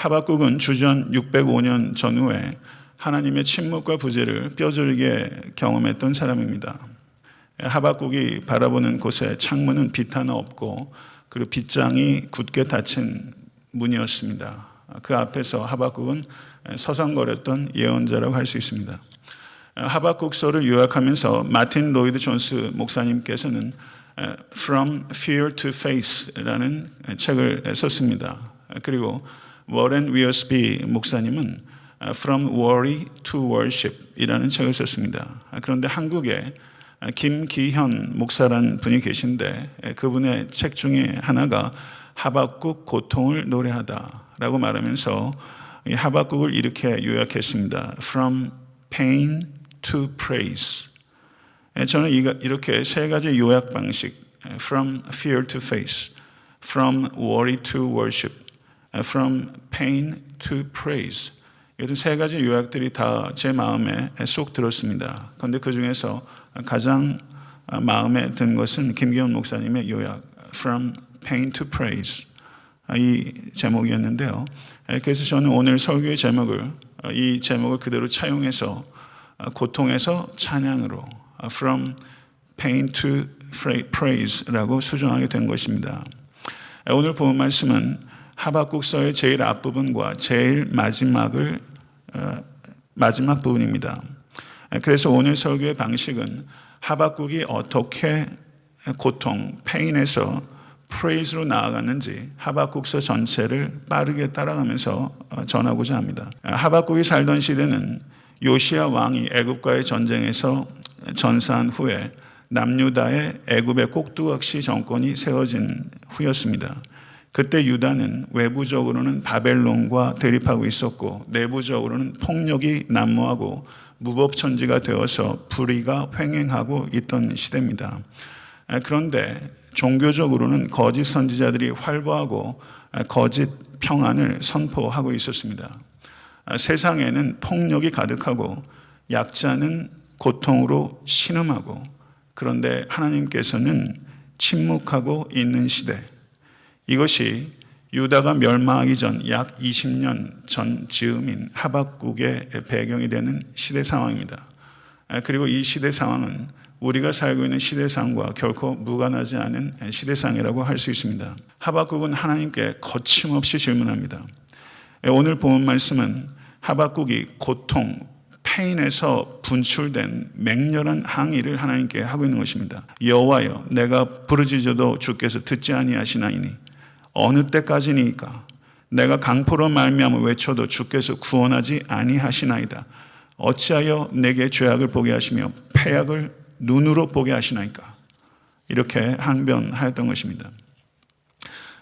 하박국은 주전 605년 전후에 하나님의 침묵과 부재를 뼈저리게 경험했던 사람입니다. 하박국이 바라보는 곳에 창문은 빛 하나 없고 그리고 빗장이 굳게 닫힌 문이었습니다. 그 앞에서 하박국은 서성거렸던 예언자라고 할 수 있습니다. 하박국서를 요약하면서 마틴 로이드 존스 목사님께서는 From Fear to Faith라는 책을 썼습니다. 그리고 워렌 위어스비 목사님은 From Worry to Worship 이라는 책을 썼습니다. 그런데 한국에 김기현 목사라는 분이 계신데 그분의 책 중에 하나가 하박국 고통을 노래하다라고 말하면서 이 하박국을 이렇게 요약했습니다. From pain to praise. 저는 이렇게 세 가지 요약 방식, From fear to faith, From worry to worship, From pain to praise. 이런 세 가지 요약들이 다 제 마음에 쏙 들었습니다. 그런데 그 중에서 가장 마음에 든 것은 김기현 목사님의 요약, From pain to praise. 이 제목이었는데요. 그래서 저는 오늘 설교의 제목을 이 제목을 그대로 차용해서 고통에서 찬양으로 From pain to praise라고 수정하게 된 것입니다. 오늘 본 말씀은 하박국서의 제일 앞부분과 제일 마지막 부분입니다. 그래서 오늘 설교의 방식은 하박국이 어떻게 고통, pain에서 praise로 나아갔는지 하박국서 전체를 빠르게 따라가면서 전하고자 합니다. 하박국이 살던 시대는 요시야 왕이 애굽과의 전쟁에서 전사한 후에 남유다의 애굽의 꼭두각시 정권이 세워진 후였습니다. 그때 유다는 외부적으로는 바벨론과 대립하고 있었고 내부적으로는 폭력이 난무하고 무법천지가 되어서 불의가 횡행하고 있던 시대입니다. 그런데 종교적으로는 거짓 선지자들이 활보하고 거짓 평안을 선포하고 있었습니다. 세상에는 폭력이 가득하고 약자는 고통으로 신음하고 그런데 하나님께서는 침묵하고 있는 시대. 이것이 유다가 멸망하기 전 약 20년 전 즈음인 하박국의 배경이 되는 시대 상황입니다. 그리고 이 시대 상황은 우리가 살고 있는 시대상과 결코 무관하지 않은 시대상이라고 할 수 있습니다. 하박국은 하나님께 거침없이 질문합니다. 오늘 본 말씀은 하박국이 고통, 페인에서 분출된 맹렬한 항의를 하나님께 하고 있는 것입니다. 여호와여, 내가 부르짖어도 주께서 듣지 아니하시나이니 어느 때까지니까? 내가 강포로 말미암아 외쳐도 주께서 구원하지 아니하시나이다. 어찌하여 내게 죄악을 보게 하시며 패악을 눈으로 보게 하시나이까? 이렇게 항변하였던 것입니다.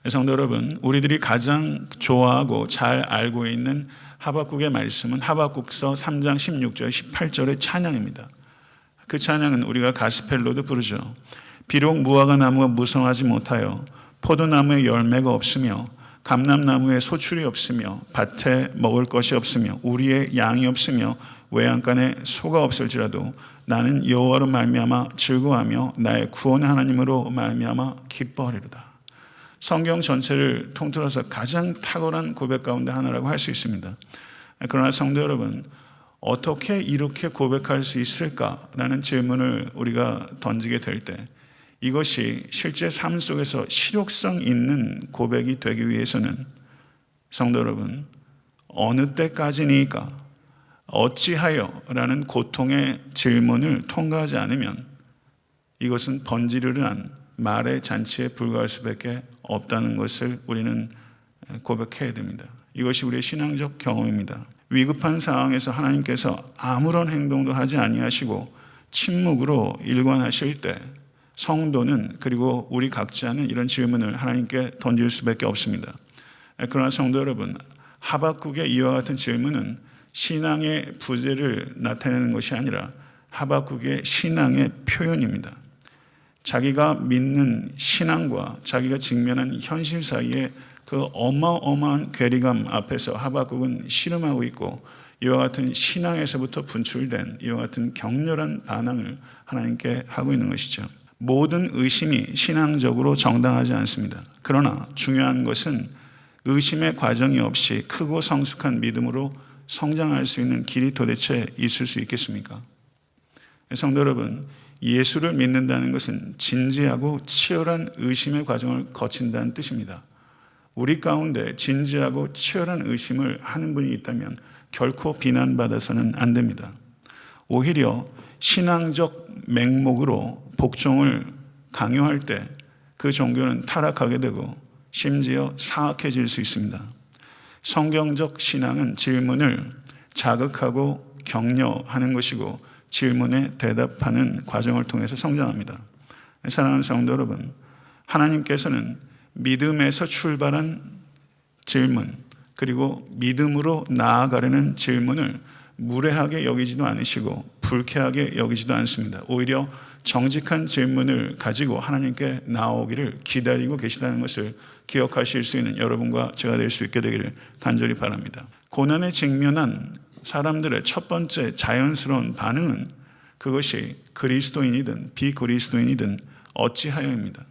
성도 여러분, 우리들이 가장 좋아하고 잘 알고 있는 하박국의 말씀은 하박국서 3장 16절 18절의 찬양입니다. 그 찬양은 우리가 가스펠로도 부르죠. 비록 무화과 나무가 무성하지 못하여 포도나무에 열매가 없으며 감람나무에 소출이 없으며 밭에 먹을 것이 없으며 우리의 양이 없으며 외양간에 소가 없을지라도 나는 여호와로 말미암아 즐거워하며 나의 구원의 하나님으로 말미암아 기뻐하리로다. 성경 전체를 통틀어서 가장 탁월한 고백 가운데 하나라고 할 수 있습니다. 그러나 성도 여러분, 어떻게 이렇게 고백할 수 있을까라는 질문을 우리가 던지게 될 때 이것이 실제 삶 속에서 실효성 있는 고백이 되기 위해서는 성도 여러분, 어느 때까지니까 어찌하여 라는 고통의 질문을 통과하지 않으면 이것은 번지르르한 말의 잔치에 불과할 수밖에 없다는 것을 우리는 고백해야 됩니다. 이것이 우리의 신앙적 경험입니다. 위급한 상황에서 하나님께서 아무런 행동도 하지 아니하시고 침묵으로 일관하실 때 성도는 그리고 우리 각자는 이런 질문을 하나님께 던질 수밖에 없습니다. 그러나 성도 여러분, 하박국의 이와 같은 질문은 신앙의 부재를 나타내는 것이 아니라 하박국의 신앙의 표현입니다. 자기가 믿는 신앙과 자기가 직면한 현실 사이에 그 어마어마한 괴리감 앞에서 하박국은 씨름하고 있고 이와 같은 신앙에서부터 분출된 이와 같은 격렬한 반항을 하나님께 하고 있는 것이죠. 모든 의심이 신앙적으로 정당하지 않습니다. 그러나 중요한 것은 의심의 과정이 없이 크고 성숙한 믿음으로 성장할 수 있는 길이 도대체 있을 수 있겠습니까? 성도 여러분, 예수를 믿는다는 것은 진지하고 치열한 의심의 과정을 거친다는 뜻입니다. 우리 가운데 진지하고 치열한 의심을 하는 분이 있다면 결코 비난받아서는 안 됩니다. 오히려 신앙적 맹목으로 복종을 강요할 때 그 종교는 타락하게 되고 심지어 사악해질 수 있습니다. 성경적 신앙은 질문을 자극하고 격려하는 것이고 질문에 대답하는 과정을 통해서 성장합니다. 사랑하는 성도 여러분, 하나님께서는 믿음에서 출발한 질문 그리고 믿음으로 나아가려는 질문을 무례하게 여기지도 않으시고 불쾌하게 여기지도 않습니다. 오히려 정직한 질문을 가지고 하나님께 나오기를 기다리고 계시다는 것을 기억하실 수 있는 여러분과 제가 될 수 있게 되기를 간절히 바랍니다. 고난에 직면한 사람들의 첫 번째 자연스러운 반응은 그것이 그리스도인이든 비그리스도인이든 어찌하여입니다.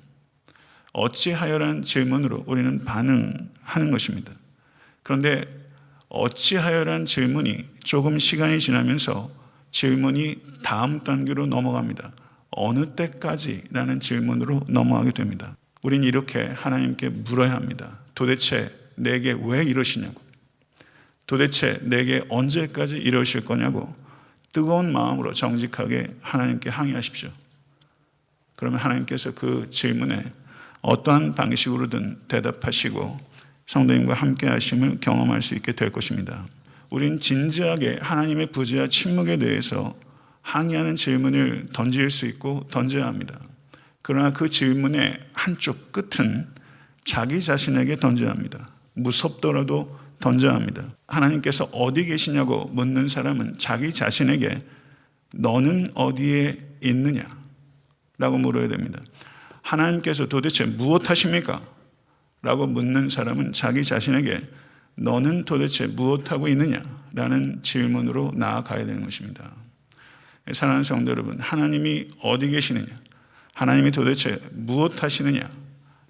어찌하여라는 질문으로 우리는 반응하는 것입니다. 그런데 어찌하여라는 질문이 조금 시간이 지나면서 질문이 다음 단계로 넘어갑니다. 어느 때까지라는 질문으로 넘어가게 됩니다. 우린 이렇게 하나님께 물어야 합니다. 도대체 내게 왜 이러시냐고, 도대체 내게 언제까지 이러실 거냐고 뜨거운 마음으로 정직하게 하나님께 항의하십시오. 그러면 하나님께서 그 질문에 어떠한 방식으로든 대답하시고 성도님과 함께 하심을 경험할 수 있게 될 것입니다. 우린 진지하게 하나님의 부재와 침묵에 대해서 항의하는 질문을 던질 수 있고 던져야 합니다. 그러나 그 질문의 한쪽 끝은 자기 자신에게 던져야 합니다. 무섭더라도 던져야 합니다. 하나님께서 어디 계시냐고 묻는 사람은 자기 자신에게 너는 어디에 있느냐? 라고 물어야 됩니다. 하나님께서 도대체 무엇하십니까? 라고 묻는 사람은 자기 자신에게 너는 도대체 무엇하고 있느냐? 라는 질문으로 나아가야 되는 것입니다. 사랑하는 성도 여러분, 하나님이 어디 계시느냐? 하나님이 도대체 무엇하시느냐?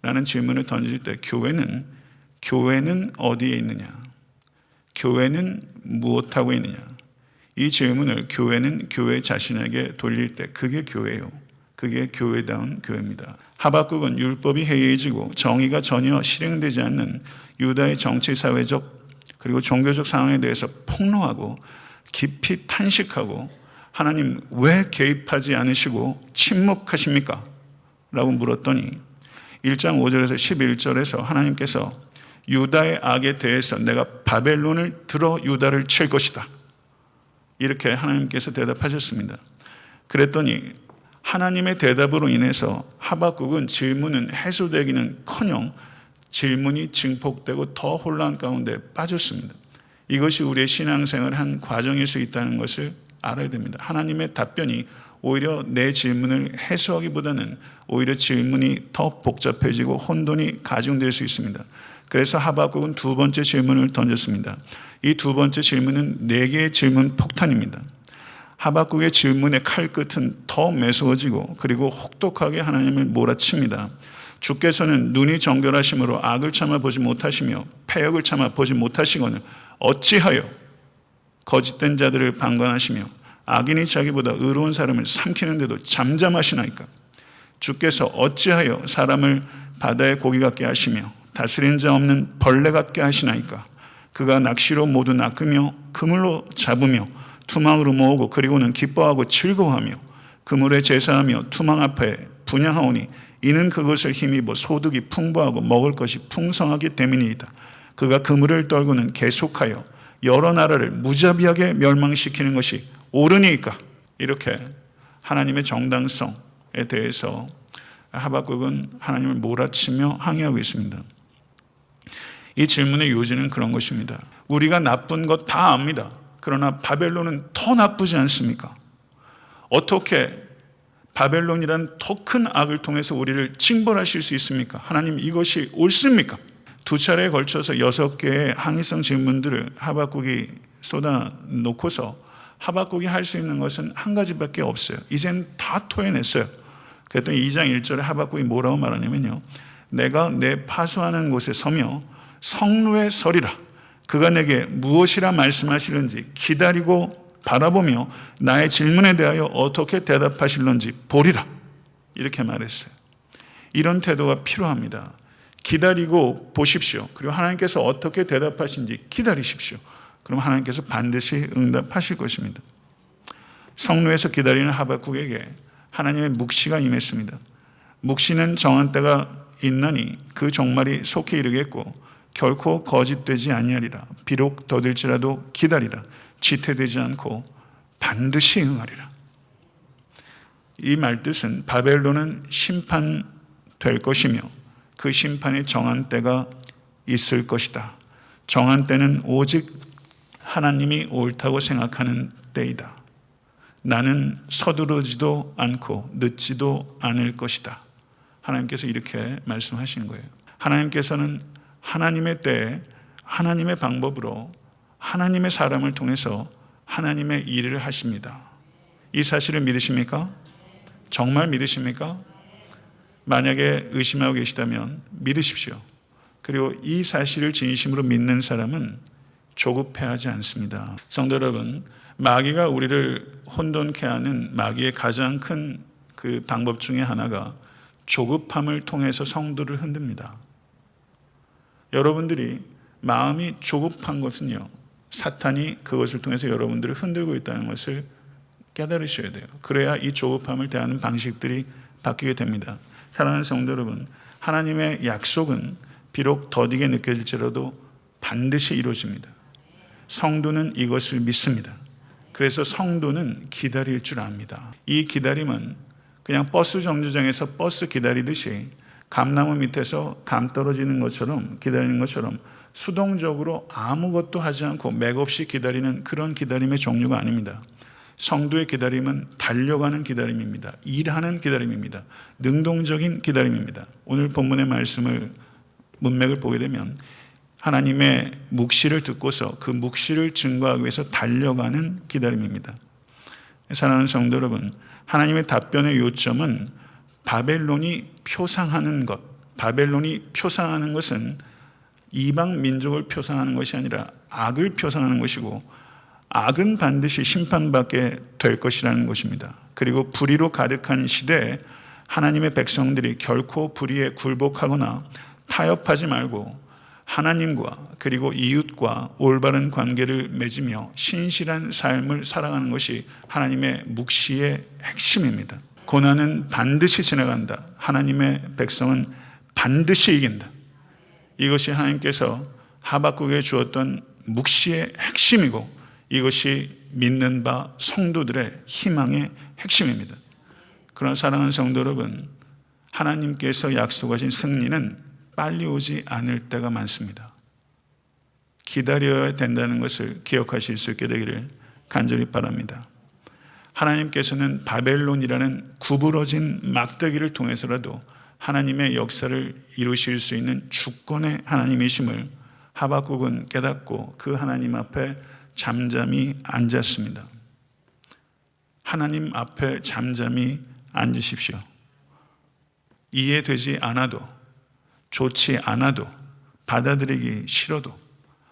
라는 질문을 던질 때 교회는 어디에 있느냐? 교회는 무엇하고 있느냐? 이 질문을 교회는 교회 자신에게 돌릴 때 그게 교회예요. 그게 교회다운 교회입니다. 하박국은 율법이 해이해지고 정의가 전혀 실행되지 않는 유다의 정치, 사회적 그리고 종교적 상황에 대해서 폭로하고 깊이 탄식하고 하나님 왜 개입하지 않으시고 침묵하십니까? 라고 물었더니 1장 5절에서 11절에서 하나님께서 유다의 악에 대해서 내가 바벨론을 들어 유다를 칠 것이다. 이렇게 하나님께서 대답하셨습니다. 그랬더니 하나님의 대답으로 인해서 하박국은 질문은 해소되기는커녕 질문이 증폭되고 더 혼란 가운데 빠졌습니다. 이것이 우리의 신앙생활의 한 과정일 수 있다는 것을 알아야 됩니다. 하나님의 답변이 오히려 내 질문을 해소하기보다는 오히려 질문이 더 복잡해지고 혼돈이 가중될 수 있습니다. 그래서 하박국은 두 번째 질문을 던졌습니다. 이 두 번째 질문은 4개의 질문 폭탄입니다. 하박국의 질문의 칼끝은 더 매서워지고 그리고 혹독하게 하나님을 몰아칩니다. 주께서는 눈이 정결하심으로 악을 참아 보지 못하시며 패역을 참아 보지 못하시거늘 어찌하여 거짓된 자들을 방관하시며 악인이 자기보다 의로운 사람을 삼키는데도 잠잠하시나이까? 주께서 어찌하여 사람을 바다의 고기 같게 하시며 다스린 자 없는 벌레 같게 하시나이까? 그가 낚시로 모두 낚으며 그물로 잡으며 투망으로 모으고 그리고는 기뻐하고 즐거워하며 그물에 제사하며 투망 앞에 분향하오니 이는 그것을 힘입어 소득이 풍부하고 먹을 것이 풍성하기 때문이다. 그가 그물을 떨고는 계속하여 여러 나라를 무자비하게 멸망시키는 것이 옳으니까. 이렇게 하나님의 정당성에 대해서 하박국은 하나님을 몰아치며 항의하고 있습니다. 이 질문의 요지는 그런 것입니다. 우리가 나쁜 것 다 압니다. 그러나 바벨론은 더 나쁘지 않습니까? 어떻게 바벨론이란 더 큰 악을 통해서 우리를 징벌하실 수 있습니까? 하나님 이것이 옳습니까? 2차례에 걸쳐서 6개의 항의성 질문들을 하박국이 쏟아놓고서 하박국이 할 수 있는 것은 한 가지밖에 없어요. 이젠 다 토해냈어요. 그랬더니 2장 1절에 하박국이 뭐라고 말하냐면요. 내가 내 파수하는 곳에 서며 성루에 서리라. 그가 내게 무엇이라 말씀하시는지 기다리고 바라보며 나의 질문에 대하여 어떻게 대답하실런지 보리라. 이렇게 말했어요. 이런 태도가 필요합니다. 기다리고 보십시오. 그리고 하나님께서 어떻게 대답하신지 기다리십시오. 그럼 하나님께서 반드시 응답하실 것입니다. 성루에서 기다리는 하박국에게 하나님의 묵시가 임했습니다. 묵시는 정한 때가 있나니 그 종말이 속히 이르겠고 결코 거짓되지 아니하리라. 비록 더딜지라도 기다리라. 지체되지 않고 반드시 응하리라. 이 말뜻은 바벨론은 심판될 것이며 그 심판이 정한 때가 있을 것이다. 정한 때는 오직 하나님이 옳다고 생각하는 때이다. 나는 서두르지도 않고 늦지도 않을 것이다. 하나님께서 이렇게 말씀하신 거예요. 하나님께서는 하나님의 때에 하나님의 방법으로 하나님의 사람을 통해서 하나님의 일을 하십니다. 이 사실을 믿으십니까? 정말 믿으십니까? 만약에 의심하고 계시다면 믿으십시오. 그리고 이 사실을 진심으로 믿는 사람은 조급해하지 않습니다. 성도 여러분, 마귀가 우리를 혼돈케 하는 마귀의 가장 큰 그 방법 중에 하나가 조급함을 통해서 성도를 흔듭니다. 여러분들이 마음이 조급한 것은요, 사탄이 그것을 통해서 여러분들을 흔들고 있다는 것을 깨달으셔야 돼요. 그래야 이 조급함을 대하는 방식들이 바뀌게 됩니다. 사랑하는 성도 여러분, 하나님의 약속은 비록 더디게 느껴질지라도 반드시 이루어집니다. 성도는 이것을 믿습니다. 그래서 성도는 기다릴 줄 압니다. 이 기다림은 그냥 버스 정류장에서 버스 기다리듯이 감나무 밑에서 감 떨어지는 것처럼 기다리는 것처럼 수동적으로 아무것도 하지 않고 맥없이 기다리는 그런 기다림의 종류가 아닙니다. 성도의 기다림은 달려가는 기다림입니다. 일하는 기다림입니다. 능동적인 기다림입니다. 오늘 본문의 말씀을 문맥을 보게 되면 하나님의 묵시를 듣고서 그 묵시를 증거하기 위해서 달려가는 기다림입니다. 사랑하는 성도 여러분, 하나님의 답변의 요점은 바벨론이 표상하는 것, 바벨론이 표상하는 것은 이방 민족을 표상하는 것이 아니라 악을 표상하는 것이고 악은 반드시 심판받게 될 것이라는 것입니다. 그리고 불의로 가득한 시대에 하나님의 백성들이 결코 불의에 굴복하거나 타협하지 말고 하나님과 그리고 이웃과 올바른 관계를 맺으며 신실한 삶을 살아가는 것이 하나님의 묵시의 핵심입니다. 고난은 반드시 지나간다. 하나님의 백성은 반드시 이긴다. 이것이 하나님께서 하박국에 주었던 묵시의 핵심이고 이것이 믿는 바 성도들의 희망의 핵심입니다. 그러나 사랑하는 성도 여러분, 하나님께서 약속하신 승리는 빨리 오지 않을 때가 많습니다. 기다려야 된다는 것을 기억하실 수 있게 되기를 간절히 바랍니다. 하나님께서는 바벨론이라는 구부러진 막대기를 통해서라도 하나님의 역사를 이루실 수 있는 주권의 하나님이심을 하박국은 깨닫고 그 하나님 앞에 잠잠히 앉았습니다. 하나님 앞에 잠잠히 앉으십시오. 이해되지 않아도, 좋지 않아도, 받아들이기 싫어도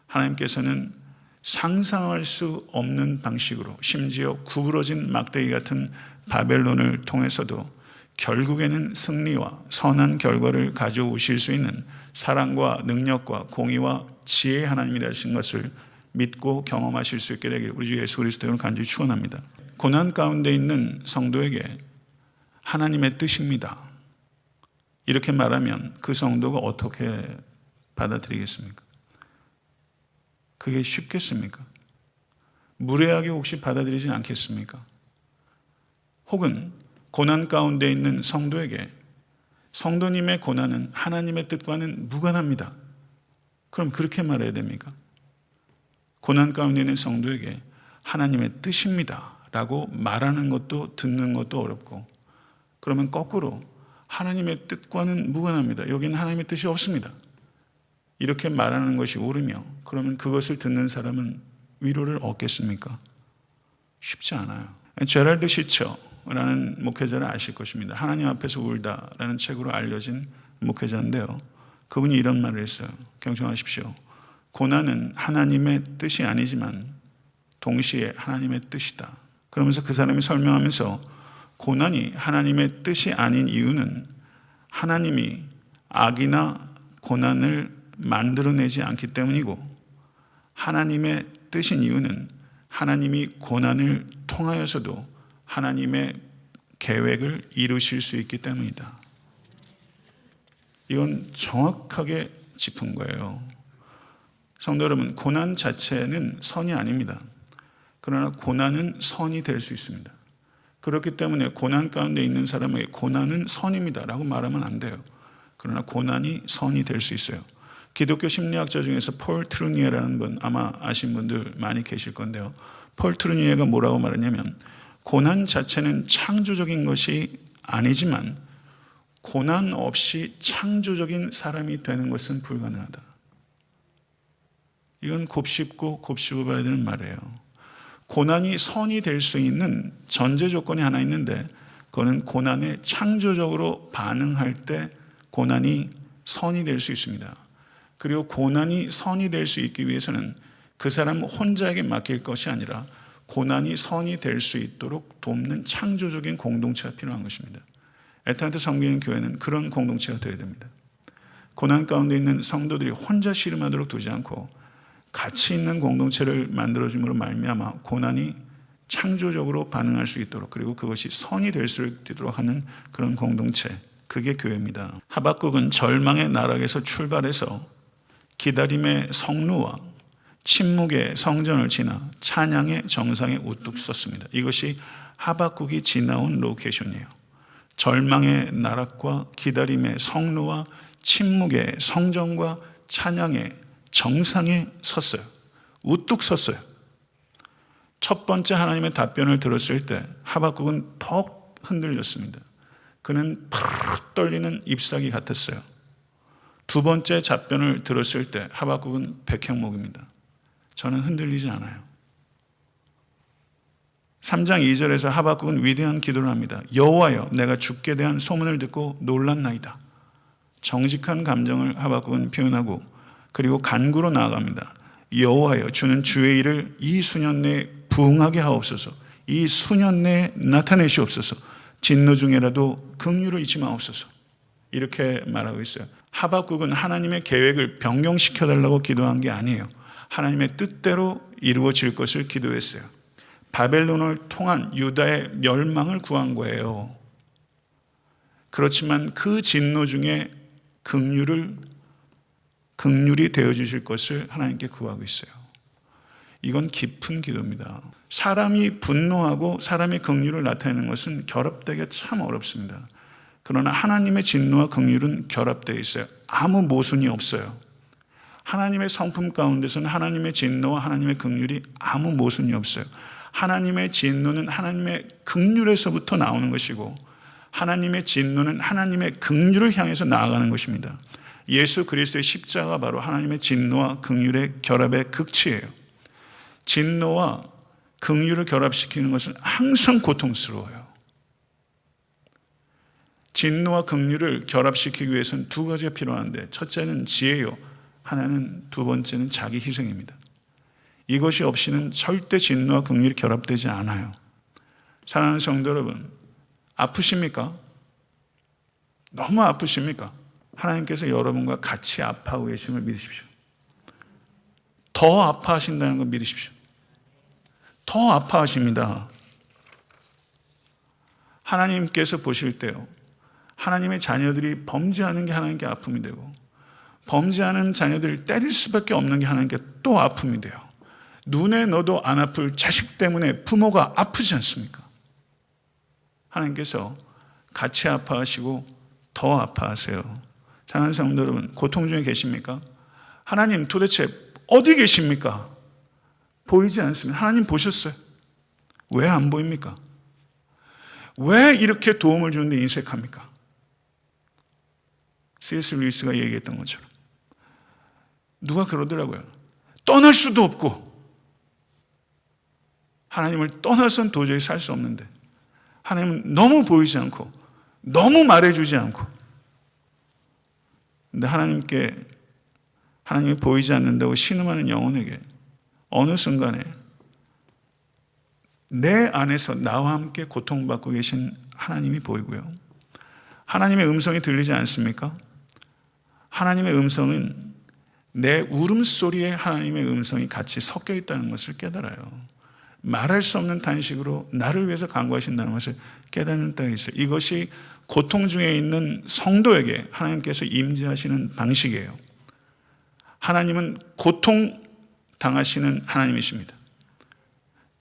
하나님께서는 상상할 수 없는 방식으로 심지어 구부러진 막대기 같은 바벨론을 통해서도 결국에는 승리와 선한 결과를 가져오실 수 있는 사랑과 능력과 공의와 지혜의 하나님이라신 것을 믿고 경험하실 수 있게 되길 우리 주 예수 그리스도로 간절히 축원합니다. 고난 가운데 있는 성도에게 하나님의 뜻입니다. 이렇게 말하면 그 성도가 어떻게 받아들이겠습니까? 그게 쉽겠습니까? 무례하게 혹시 받아들이진 않겠습니까? 혹은 고난 가운데 있는 성도에게 성도님의 고난은 하나님의 뜻과는 무관합니다. 그럼 그렇게 말해야 됩니까? 고난 가운데 있는 성도에게 하나님의 뜻입니다 라고 말하는 것도 듣는 것도 어렵고, 그러면 거꾸로 하나님의 뜻과는 무관합니다. 여기는 하나님의 뜻이 없습니다. 이렇게 말하는 것이 옳으며, 그러면 그것을 듣는 사람은 위로를 얻겠습니까? 쉽지 않아요. 제랄드 시처라는 목회자를 아실 것입니다. 하나님 앞에서 울다라는 책으로 알려진 목회자인데요. 그분이 이런 말을 했어요. 경청하십시오. 고난은 하나님의 뜻이 아니지만 동시에 하나님의 뜻이다. 그러면서 그 사람이 설명하면서 고난이 하나님의 뜻이 아닌 이유는 하나님이 악이나 고난을 만들어내지 않기 때문이고, 하나님의 뜻인 이유는 하나님이 고난을 통하여서도 하나님의 계획을 이루실 수 있기 때문이다. 이건 정확하게 짚은 거예요. 성도 여러분, 고난 자체는 선이 아닙니다. 그러나 고난은 선이 될 수 있습니다. 그렇기 때문에 고난 가운데 있는 사람에게 고난은 선입니다 라고 말하면 안 돼요. 그러나 고난이 선이 될 수 있어요. 기독교 심리학자 중에서 폴 트루니에라는 분, 아마 아신 분들 많이 계실 건데요. 폴 트루니에가 뭐라고 말하냐면, 고난 자체는 창조적인 것이 아니지만 고난 없이 창조적인 사람이 되는 것은 불가능하다. 이건 곱씹고 곱씹어 봐야 되는 말이에요. 고난이 선이 될 수 있는 전제 조건이 하나 있는데, 그거는 고난에 창조적으로 반응할 때 고난이 선이 될 수 있습니다. 그리고 고난이 선이 될 수 있기 위해서는 그 사람 혼자에게 맡길 것이 아니라 고난이 선이 될 수 있도록 돕는 창조적인 공동체가 필요한 것입니다. 애타한테 섬기는 교회는 그런 공동체가 되어야 됩니다. 고난 가운데 있는 성도들이 혼자 씨름하도록 두지 않고 가치 있는 공동체를 만들어줌으로 말미암아 고난이 창조적으로 반응할 수 있도록, 그리고 그것이 선이 될 수 있도록 하는 그런 공동체, 그게 교회입니다. 하박국은 절망의 나락에서 출발해서 기다림의 성루와 침묵의 성전을 지나 찬양의 정상에 우뚝 섰습니다. 이것이 하박국이 지나온 로케이션이에요. 절망의 나락과 기다림의 성루와 침묵의 성전과 찬양의 정상에 섰어요. 우뚝 섰어요. 첫 번째 하나님의 답변을 들었을 때 하박국은 더 흔들렸습니다. 그는 팍 떨리는 잎사귀 같았어요. 두 번째 답변을 들었을 때 하박국은 백향목입니다. 저는 흔들리지 않아요. 3장 2절에서 하박국은 위대한 기도를 합니다. 여호와여, 내가 주께 대한 소문을 듣고 놀랐나이다. 정직한 감정을 하박국은 표현하고, 그리고 간구로 나아갑니다. 여호와여, 주는 주의 일을 이 수년 내에 부응하게 하옵소서. 이 수년 내에 나타내시옵소서. 진노 중에라도 긍휼을 잊지 마옵소서. 이렇게 말하고 있어요. 하박국은 하나님의 계획을 변경시켜달라고 기도한 게 아니에요. 하나님의 뜻대로 이루어질 것을 기도했어요. 바벨론을 통한 유다의 멸망을 구한 거예요. 그렇지만 그 진노 중에 긍휼이 되어 주실 것을 하나님께 구하고 있어요. 이건 깊은 기도입니다. 사람이 분노하고 사람의 긍휼을 나타내는 것은 결합되기가 참 어렵습니다. 그러나 하나님의 진노와 긍휼은 결합되어 있어요. 아무 모순이 없어요. 하나님의 성품 가운데서는 하나님의 진노와 하나님의 긍휼이 아무 모순이 없어요. 하나님의 진노는 하나님의 긍휼에서부터 나오는 것이고, 하나님의 진노는 하나님의 긍휼을 향해서 나아가는 것입니다. 예수 그리스도의 십자가가 바로 하나님의 진노와 긍휼의 결합의 극치예요. 진노와 긍휼을 결합시키는 것은 항상 고통스러워요. 진노와 긍휼을 결합시키기 위해서는 두 가지가 필요한데, 첫째는 지혜요, 하나는 두 번째는 자기 희생입니다. 이것이 없이는 절대 진노와 긍휼이 결합되지 않아요. 사랑하는 성도 여러분, 아프십니까? 너무 아프십니까? 하나님께서 여러분과 같이 아파하고 계심을 믿으십시오. 더 아파하신다는 걸 믿으십시오. 더 아파하십니다. 하나님께서 보실 때요, 하나님의 자녀들이 범죄하는 게 하나님께 아픔이 되고, 범죄하는 자녀들을 때릴 수밖에 없는 게 하나님께 또 아픔이 돼요. 눈에 넣어도 안 아플 자식 때문에 부모가 아프지 않습니까? 하나님께서 같이 아파하시고 더 아파하세요. 사랑하는 성도 여러분, 고통 중에 계십니까? 하나님 도대체 어디 계십니까? 보이지 않습니다. 하나님 보셨어요. 왜 안 보입니까? 왜 이렇게 도움을 주는데 인색합니까? C.S. 루이스가 얘기했던 것처럼 누가 그러더라고요. 떠날 수도 없고 하나님을 떠나선 도저히 살 수 없는데, 하나님은 너무 보이지 않고, 너무 말해주지 않고, 근데 하나님이 보이지 않는다고 신음하는 영혼에게 어느 순간에 내 안에서 나와 함께 고통받고 계신 하나님이 보이고요. 하나님의 음성이 들리지 않습니까? 하나님의 음성은 내 울음소리에 하나님의 음성이 같이 섞여 있다는 것을 깨달아요. 말할 수 없는 탄식으로 나를 위해서 간구하신다는 것을 깨닫는 때가 있어요. 이것이 고통 중에 있는 성도에게 하나님께서 임재하시는 방식이에요. 하나님은 고통 당하시는 하나님이십니다.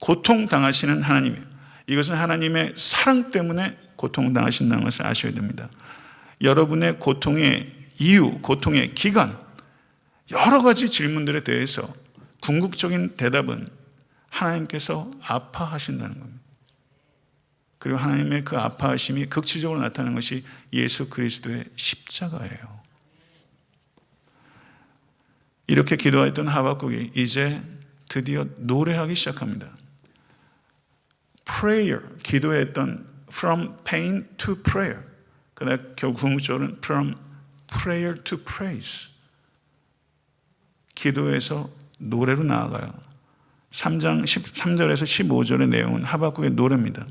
고통 당하시는 하나님이에요. 이것은 하나님의 사랑 때문에 고통 당하신다는 것을 아셔야 됩니다. 여러분의 고통의 이유, 고통의 기간, 여러 가지 질문들에 대해서 궁극적인 대답은 하나님께서 아파하신다는 겁니다. 그리고 하나님의 그 아파하심이 극치적으로 나타나는 것이 예수 그리스도의 십자가예요. 이렇게 기도했던 하박국이 이제 드디어 노래하기 시작합니다. prayer, 기도했던 from pain to prayer. 그러나 결국 궁극적으로는 from prayer to praise. 기도에서 노래로 나아가요. 3장 13절에서 15절의 내용은 하박국의 노래입니다.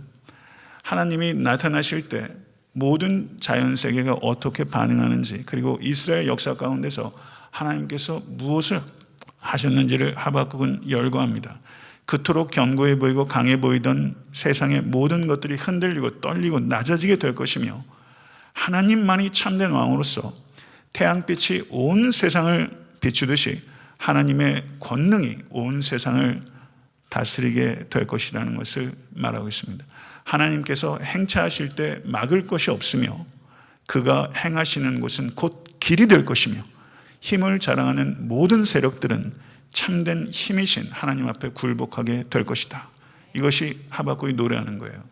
하나님이 나타나실 때 모든 자연세계가 어떻게 반응하는지, 그리고 이스라엘 역사 가운데서 하나님께서 무엇을 하셨는지를 하박국은 열거합니다. 그토록 견고해 보이고 강해 보이던 세상의 모든 것들이 흔들리고 떨리고 낮아지게 될 것이며, 하나님만이 참된 왕으로서 태양빛이 온 세상을 비추듯이 하나님의 권능이 온 세상을 다스리게 될 것이라는 것을 말하고 있습니다. 하나님께서 행차하실 때 막을 것이 없으며, 그가 행하시는 곳은 곧 길이 될 것이며, 힘을 자랑하는 모든 세력들은 참된 힘이신 하나님 앞에 굴복하게 될 것이다. 이것이 하박국이 노래하는 거예요.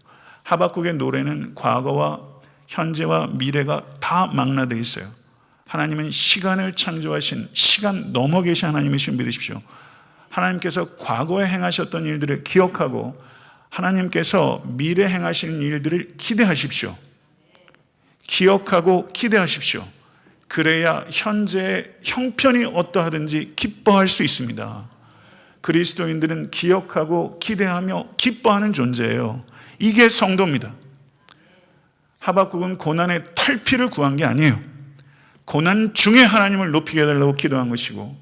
하박국의 노래는 과거와 현재와 미래가 다 망라되어 있어요. 하나님은 시간을 창조하신, 시간 넘어 계신 하나님이신 믿으십시오. 하나님께서 과거에 행하셨던 일들을 기억하고 하나님께서 미래 행하시는 일들을 기대하십시오. 기억하고 기대하십시오. 그래야 현재의 형편이 어떠하든지 기뻐할 수 있습니다. 그리스도인들은 기억하고 기대하며 기뻐하는 존재예요. 이게 성도입니다. 하박국은 고난의 탈피를 구한 게 아니에요. 고난 중에 하나님을 높이게 해달라고 기도한 것이고,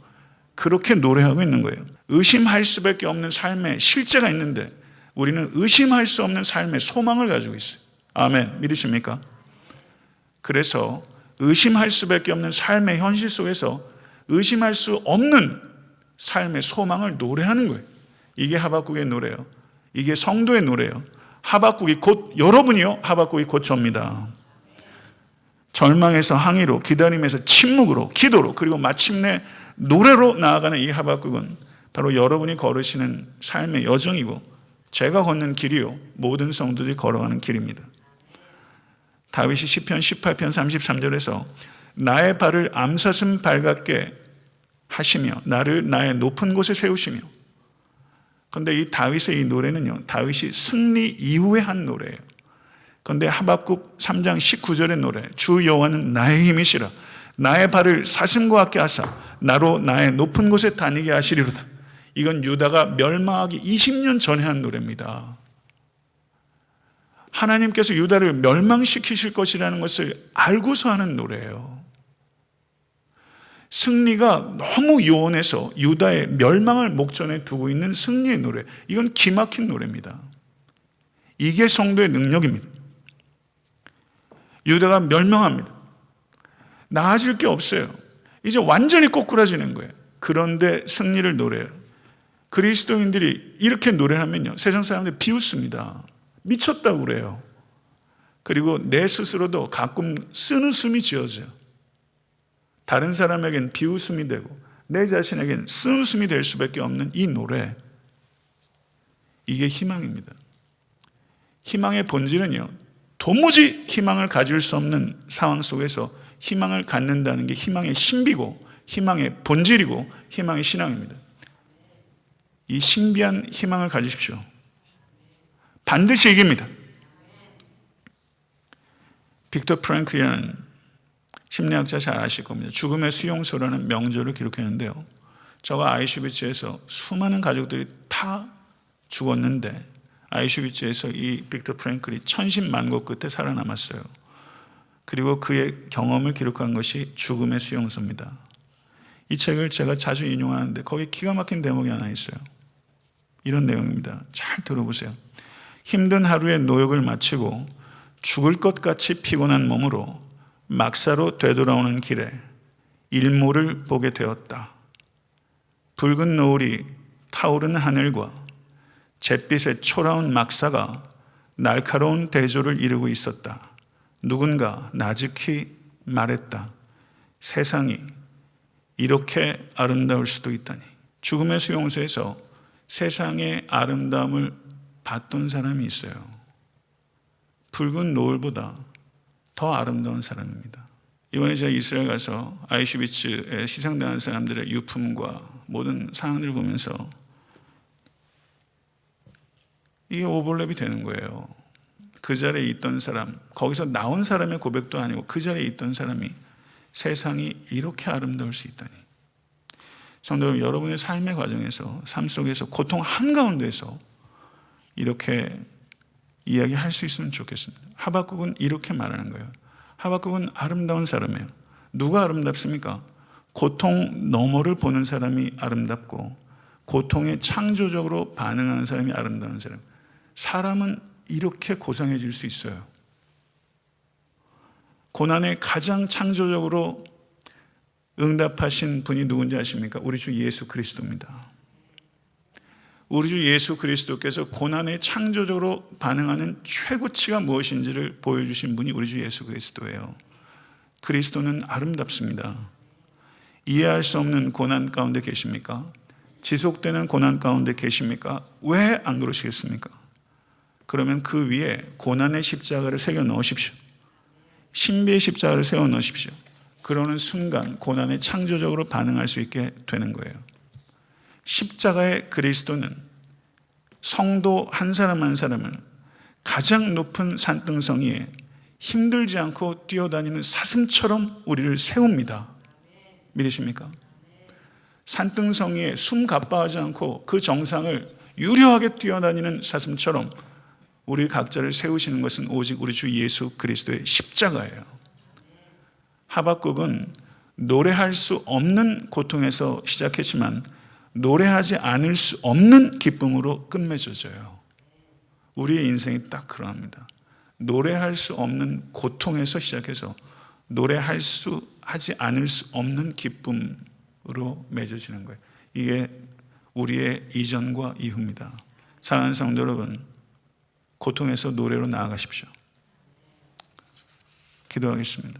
그렇게 노래하고 있는 거예요. 의심할 수밖에 없는 삶의 실제가 있는데 우리는 의심할 수 없는 삶의 소망을 가지고 있어요. 아멘. 믿으십니까? 그래서 의심할 수밖에 없는 삶의 현실 속에서 의심할 수 없는 삶의 소망을 노래하는 거예요. 이게 하박국의 노래예요. 이게 성도의 노래예요. 하박국이 곧 여러분이요. 하박국이 곧 저입니다. 절망에서 항의로, 기다림에서 침묵으로, 기도로, 그리고 마침내 노래로 나아가는 이 하박국은 바로 여러분이 걸으시는 삶의 여정이고, 제가 걷는 길이요, 모든 성도들이 걸어가는 길입니다. 다윗이 시편 18편 33절에서 나의 발을 암사슴 발 같게 하시며 나를 나의 높은 곳에 세우시며. 그런데 이 다윗의 이 노래는요, 다윗이 승리 이후에 한 노래예요. 그런데 하박국 3장 19절의 노래, 주 여호와는 나의 힘이시라 나의 발을 사슴과 같게 하사 나로 나의 높은 곳에 다니게 하시리로다. 이건 유다가 멸망하기 20년 전에 한 노래입니다. 하나님께서 유다를 멸망시키실 것이라는 것을 알고서 하는 노래예요. 승리가 너무 요원해서 유다의 멸망을 목전에 두고 있는 승리의 노래, 이건 기막힌 노래입니다. 이게 성도의 능력입니다. 유다가 멸망합니다. 나아질 게 없어요. 이제 완전히 꼬꾸라지는 거예요. 그런데 승리를 노래해요. 그리스도인들이 이렇게 노래하면요, 세상 사람들이 비웃습니다. 미쳤다고 그래요. 그리고 내 스스로도 가끔 쓴웃음이 지어져요. 다른 사람에겐 비웃음이 되고 내 자신에겐 쓴웃음이 될 수밖에 없는 이 노래, 이게 희망입니다. 희망의 본질은요, 도무지 희망을 가질 수 없는 상황 속에서 희망을 갖는다는 게 희망의 신비고 희망의 본질이고 희망의 신앙입니다. 이 신비한 희망을 가지십시오. 반드시 이깁니다. 빅터 프랭클이라는 심리학자 잘 아실 겁니다. 죽음의 수용소라는 명조를 기록했는데요. 저가 아이슈비츠에서 수많은 가족들이 다 죽었는데 아이슈비츠에서 이 빅터 프랭클이 천신만고 끝에 살아남았어요. 그리고 그의 경험을 기록한 것이 죽음의 수용소입니다. 이 책을 제가 자주 인용하는데 거기 기가 막힌 대목이 하나 있어요. 이런 내용입니다. 잘 들어보세요. 힘든 하루의 노역을 마치고 죽을 것 같이 피곤한 몸으로 막사로 되돌아오는 길에 일몰을 보게 되었다. 붉은 노을이 타오르는 하늘과 잿빛의 초라운 막사가 날카로운 대조를 이루고 있었다. 누군가 나직히 말했다. 세상이 이렇게 아름다울 수도 있다니. 죽음의 수용소에서 세상의 아름다움을 봤던 사람이 있어요. 붉은 노을보다 더 아름다운 사람입니다. 이번에 제가 이스라엘 가서 아이슈비츠에 희생당한 사람들의 유품과 모든 상황들을 보면서 이게 오버랩이 되는 거예요. 그 자리에 있던 사람, 거기서 나온 사람의 고백도 아니고 그 자리에 있던 사람이 세상이 이렇게 아름다울 수 있다니. 성도 여러분, 여러분의 삶의 과정에서, 삶 속에서 고통 한가운데서 이렇게 이야기할 수 있으면 좋겠습니다. 하박국은 이렇게 말하는 거예요. 하박국은 아름다운 사람이에요. 누가 아름답습니까? 고통 너머를 보는 사람이 아름답고 고통에 창조적으로 반응하는 사람이 아름다운 사람. 사람은 이렇게 고상해질 수 있어요. 고난에 가장 창조적으로 응답하신 분이 누군지 아십니까? 우리 주 예수 그리스도입니다. 우리 주 예수 그리스도께서 고난에 창조적으로 반응하는 최고치가 무엇인지를 보여주신 분이 우리 주 예수 그리스도예요. 그리스도는 아름답습니다. 이해할 수 없는 고난 가운데 계십니까? 지속되는 고난 가운데 계십니까? 왜 안 그러시겠습니까? 그러면 그 위에 고난의 십자가를 새겨 넣으십시오. 신비의 십자가를 세워 넣으십시오. 그러는 순간 고난에 창조적으로 반응할 수 있게 되는 거예요. 십자가의 그리스도는 성도 한 사람 한 사람을 가장 높은 산등성 위에 힘들지 않고 뛰어다니는 사슴처럼 우리를 세웁니다. 믿으십니까? 산등성 위에 숨 가빠하지 않고 그 정상을 유려하게 뛰어다니는 사슴처럼 우리 각자를 세우시는 것은 오직 우리 주 예수 그리스도의 십자가예요. 하박국은 노래할 수 없는 고통에서 시작했지만 노래하지 않을 수 없는 기쁨으로 끝맺어져요. 우리의 인생이 딱 그러합니다. 노래할 수 없는 고통에서 시작해서 하지 않을 수 없는 기쁨으로 맺어지는 거예요. 이게 우리의 이전과 이후입니다. 사랑하는 성도 여러분, 고통에서 노래로 나아가십시오. 기도하겠습니다.